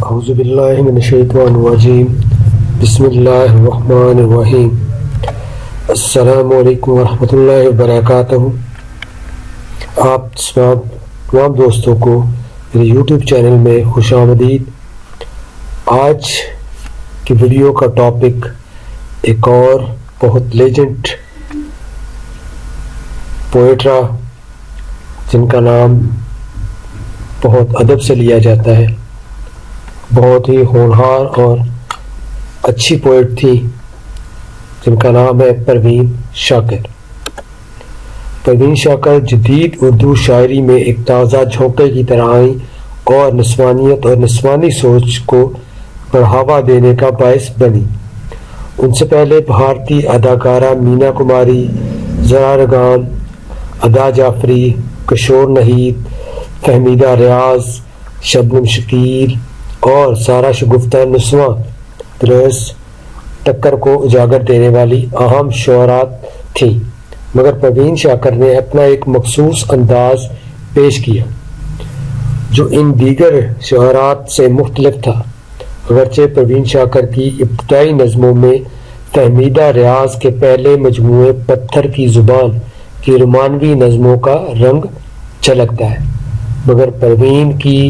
اعوذ باللہ من الشیطان الرجیم بسم اللہ الرحمن الرحیم السلام علیکم ورحمۃ اللہ وبرکاتہ۔ آپ تمام دوستوں کو میرے یوٹیوب چینل میں خوش آمدید۔ آج کی ویڈیو کا ٹاپک ایک اور بہت لیجنڈ پوئٹرا جن کا نام بہت ادب سے لیا جاتا ہے، بہت ہی ہونہار اور اچھی پوئٹ تھی جن کا نام ہے پروین شاکر۔ پروین شاکر جدید اردو شاعری میں ایک تازہ جھونکے کی طرح آئیں اور نسوانیت اور نسوانی سوچ کو بڑھاوا دینے کا باعث بنی۔ ان سے پہلے بھارتی اداکارہ مینا کماری، زرا رگان، ادا جعفری، کشور نہید، فہمیدہ ریاض، شبنم شکیل اور سارا شگفتہ نسواں طرز ٹکر کو اجاگر دینے والی اہم شعراء تھیں، مگر پروین شاکر نے اپنا ایک مخصوص انداز پیش کیا جو ان دیگر شعراء سے مختلف تھا۔ اگرچہ پروین شاکر کی ابتدائی نظموں میں فہمیدہ ریاض کے پہلے مجموعے پتھر کی زبان کی رومانوی نظموں کا رنگ جھلکتا ہے، مگر پروین کی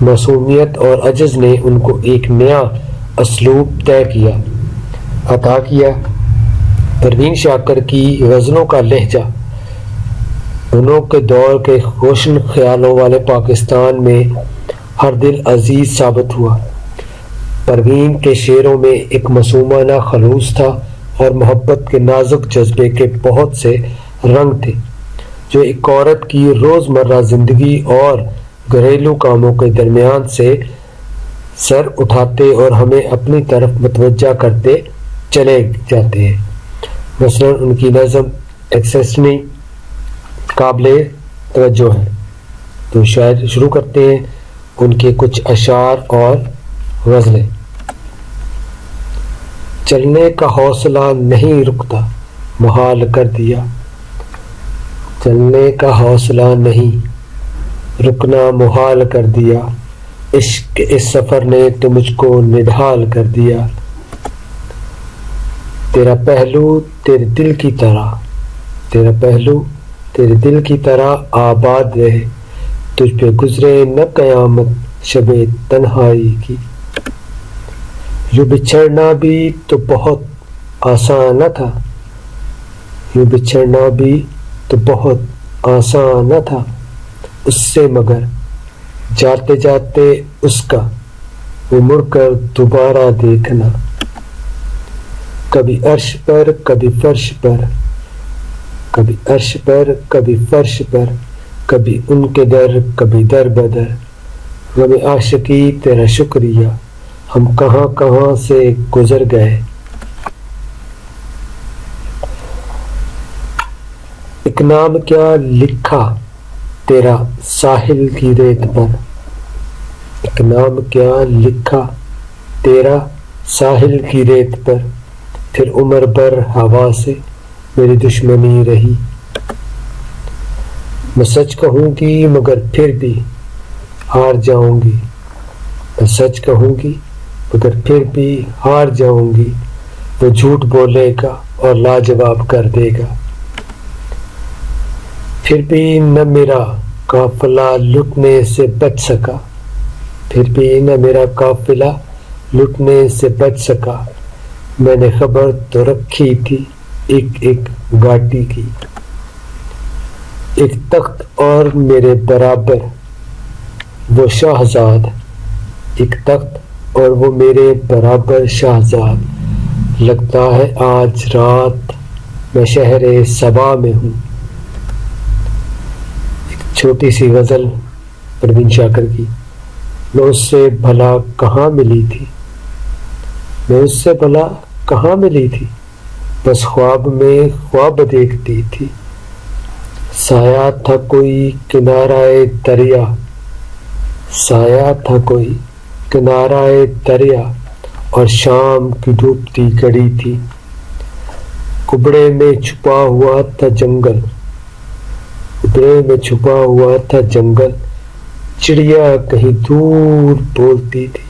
معصومیت اور عجز نے ان کو ایک نیا اسلوب عطا کیا۔ پروین شاکر کی غزلوں کا لہجہ انہوں کے دور کے روشن خیالوں والے پاکستان میں ہر دل عزیز ثابت ہوا۔ پروین کے شعروں میں ایک معصومانہ خلوص تھا اور محبت کے نازک جذبے کے بہت سے رنگ تھے جو ایک عورت کی روزمرہ زندگی اور گھریلو کاموں کے درمیان سے سر اٹھاتے اور ہمیں اپنی طرف متوجہ کرتے چلے جاتے ہیں۔ مثلا ان کی نظم ایکسیسنی قابل توجہ ہے، تو شاید شروع کرتے ہیں ان کے کچھ اشعار اور غزلیں۔ چلنے کا حوصلہ نہیں رکتا محال کر دیا، چلنے کا حوصلہ نہیں رکنا محال کر دیا، عشق کے اس سفر نے تو مجھ کو نڈھال کر دیا۔ تیرا پہلو تیرے دل کی طرح، تیرا پہلو تیرے دل کی طرح آباد رہے، تجھ پہ گزرے نہ قیامت شب تنہائی کی۔ یوں بچھڑنا بھی تو بہت آسان نہ تھا، یوں بچھڑنا بھی تو بہت آسان نہ تھا اس سے، مگر جاتے جاتے اس کا وہ مڑ کر دوبارہ دیکھنا۔ کبھی عرش پر کبھی فرش پر، کبھی عرش پر کبھی فرش پر، کبھی ان کے در کبھی در بدر، غم عاشقی تیرا شکریہ ہم کہاں کہاں سے گزر گئے۔ ایک نام کیا لکھا تیرا ساحل کی ریت پر، ایک نام کیا لکھا تیرا ساحل کی ریت پر، پھر عمر بھر ہوا سے میری دشمنی رہی۔ میں سچ کہوں گی مگر پھر بھی ہار جاؤں گی، میں سچ کہوں گی مگر پھر بھی ہار جاؤں گی، وہ جھوٹ بولے گا اور لاجواب کر دے گا۔ پھر بھی نہ میرا قافلہ لٹنے سے بچ سکا، پھر بھی نہ میرا قافلہ لٹنے سے بچ سکا، میں نے خبر تو رکھی تھی ایک ایک گھاٹی کی۔ ایک تخت اور میرے برابر وہ شہزاد، ایک تخت اور وہ میرے برابر شہزاد، لگتا ہے آج رات میں شہر صبا میں ہوں۔ چھوٹی سی غزل پروین شاکر کی۔ میں اس سے بھلا کہاں ملی تھی، میں اس سے بھلا کہاں ملی تھی، بس خواب میں خواب دیکھتی تھی۔ سایہ تھا کوئی کنارہ دریا، سایہ تھا کوئی کنارہ دریا، اور شام کی ڈوبتی گھڑی تھی۔ کبڑے میں چھپا ہوا تھا جنگل، کبڑے میں چھپا ہوا تھا جنگل، چڑیا کہیں دور بولتی تھی،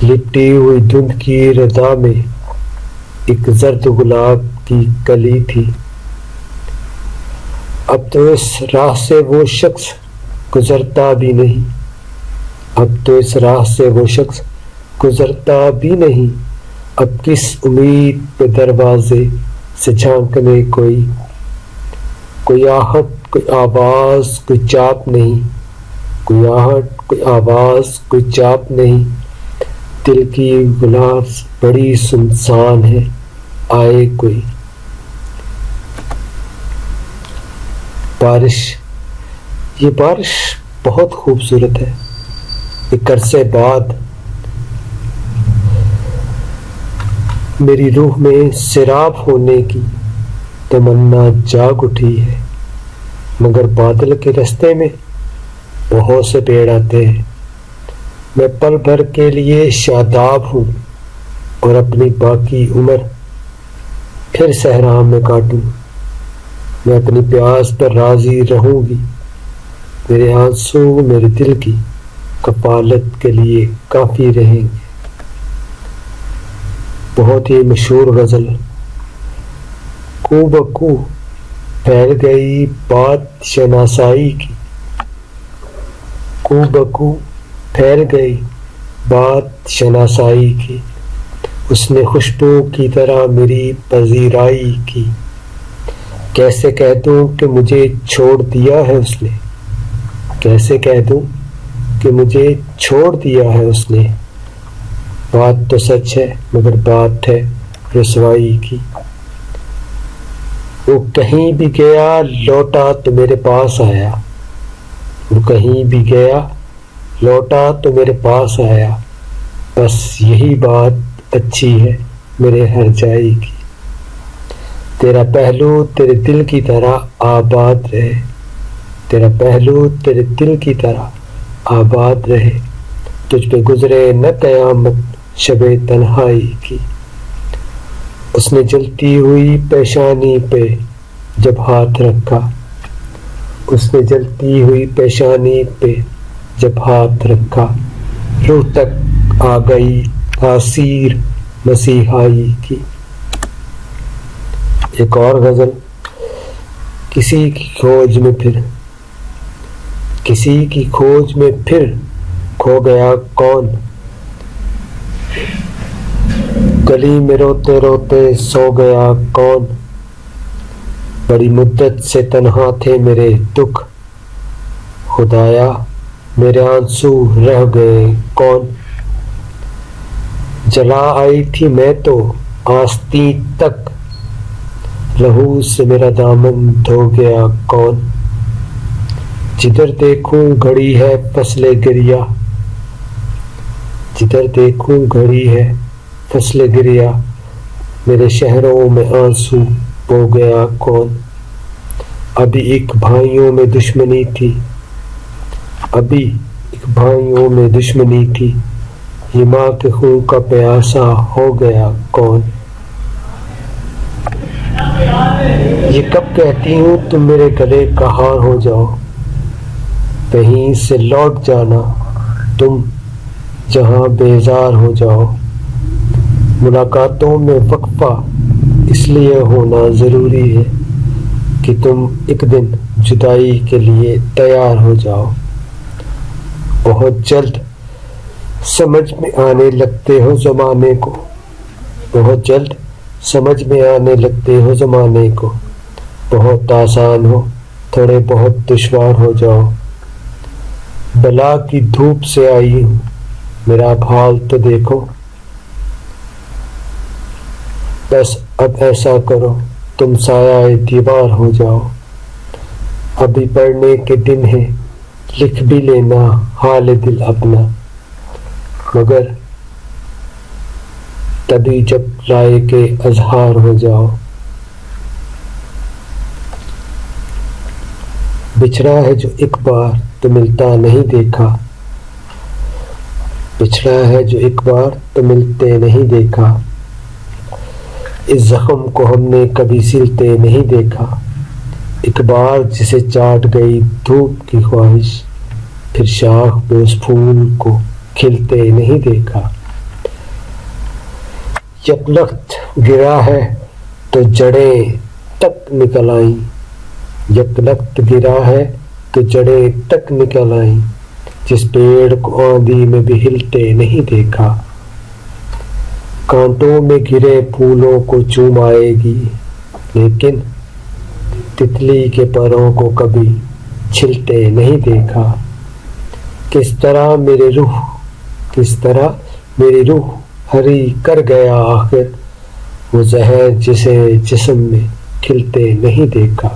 لپٹی ہوئی دھند کی ردا میں ایک زرد گلاب کی کلی تھی۔ اب تو اس راہ سے وہ شخص گزرتا بھی نہیں، اب تو اس راہ سے وہ شخص گزرتا بھی نہیں، اب کس امید پہ دروازے سے جھانکنے کوئی آہٹ، کوئی آواز، کوئی چاپ نہیں، کوئی آہٹ، کوئی آواز، کوئی چاپ نہیں۔ دل کی گلاس بڑی سنسان ہے، آئے کوئی۔ بارش، یہ بارش بہت خوبصورت ہے۔ ایک عرصے بعد میری روح میں سیراب ہونے کی تمنا جاگ اٹھی ہے، مگر بادل کے رستے میں بہت سے پیڑ آتے ہیں۔ میں پل بھر کے لیے شاداب ہوں اور اپنی باقی عمر پھر صحرا میں کاٹوں۔ میں اپنی پیاس پر راضی رہوں گی، میرے آنسو میرے دل کی کفالت کے لیے کافی رہیں گے۔ بہت ہی مشہور غزل۔ کو بکو پھیل گئی بات شناسائی کی، کو بکو پھیل گئی بات شناسائی کی، اس نے خوشبو کی طرح میری پذیرائی کی۔ کیسے کہہ دوں کہ مجھے چھوڑ دیا ہے اس نے، کیسے کہہ دوں کہ مجھے چھوڑ دیا ہے اس نے۔ بات تو سچ ہے مگر بات ہے رسوائی کی۔ وہ کہیں بھی گیا لوٹا تو میرے پاس آیا، وہ کہیں بھی گیا لوٹا تو میرے پاس آیا، بس یہی بات اچھی ہے میرے ہر جائی کی۔ تیرا پہلو تیرے دل کی طرح آباد رہے، تیرا پہلو تیرے دل کی طرح آباد رہے، تجھ پہ گزرے نہ قیامت شب تنہائی کی۔ اس نے جلتی ہوئی پیشانی پہ جب ہاتھ رکھا، اس نے جلتی ہوئی پیشانی پہ جب ہاتھ رکھا، روح تک آ گئی تاثیر مسیحائی کی۔ ایک اور غزل۔ کسی کی کھوج میں پھر، کسی کی کھوج میں پھر کھو گیا کون، گلی میں روتے روتے سو گیا کون، بڑی مدت سے تنہا تھے میرے دکھ، خدایا میرے آنسو رہ گئے کون، جلا آئی تھی میں تو آستین تک، لہو سے میرا دامن دھو گیا کون، جدھر دیکھوں گھڑی ہے فصل گریا، جدھر دیکھوں گھڑی ہے فصل گریا، میرے شہروں میں آنسو بو گیا کون، ابھی ایک بھائیوں میں دشمنی تھی، ابھی ایک بھائیوں میں دشمنی تھی، یہ ماں کے خون کا پیاسا ہو گیا کون، یہ کب کہتی ہوں تم میرے گلے کا ہار ہو جاؤ، کہیں سے لوٹ جانا تم جہاں بیزار ہو جاؤ، ملاقاتوں میں وقفہ اس لیے ہونا ضروری ہے کہ تم ایک دن جدائی کے لیے تیار ہو جاؤ، بہت جلد سمجھ میں آنے لگتے ہو زمانے کو، بہت جلد سمجھ میں آنے لگتے ہو زمانے کو، بہت آسان ہو تھوڑے بہت دشوار ہو جاؤ، بلا کی دھوپ سے آئی ہوں میرا حال تو دیکھو، بس اب ایسا کرو تم سایہ دیوار ہو جاؤ، ابھی پڑھنے کے دن ہے لکھ بھی لینا حال دل اپنا، مگر تبھی جب لائے کے اظہار ہو جاؤ، بچھڑا ہے جو ایک بار تو ملتا نہیں دیکھا، بچھڑا ہے جو ایک بار تو ملتے نہیں دیکھا، اس زخم کو ہم نے کبھی سلتے نہیں دیکھا، ایک بار جسے چاٹ گئی دھوپ کی خواہش، پھر شاخ پہ اس پھول کو کھلتے نہیں دیکھا۔ یک لخت گرا ہے تو جڑیں تک نکل آئیں، یک لخت گرا ہے تو جڑیں تک نکل آئیں، جس پیڑ کو آندھی میں بھی ہلتے نہیں دیکھا، کانٹوں میں گرے پھولوں کو چوم آئے گی، لیکن تتلی کے پروں کو کبھی چھلتے نہیں دیکھا۔ کس طرح میری روح ہری کر گیا آخر وہ زہر جسے جسم میں کھلتے نہیں دیکھا۔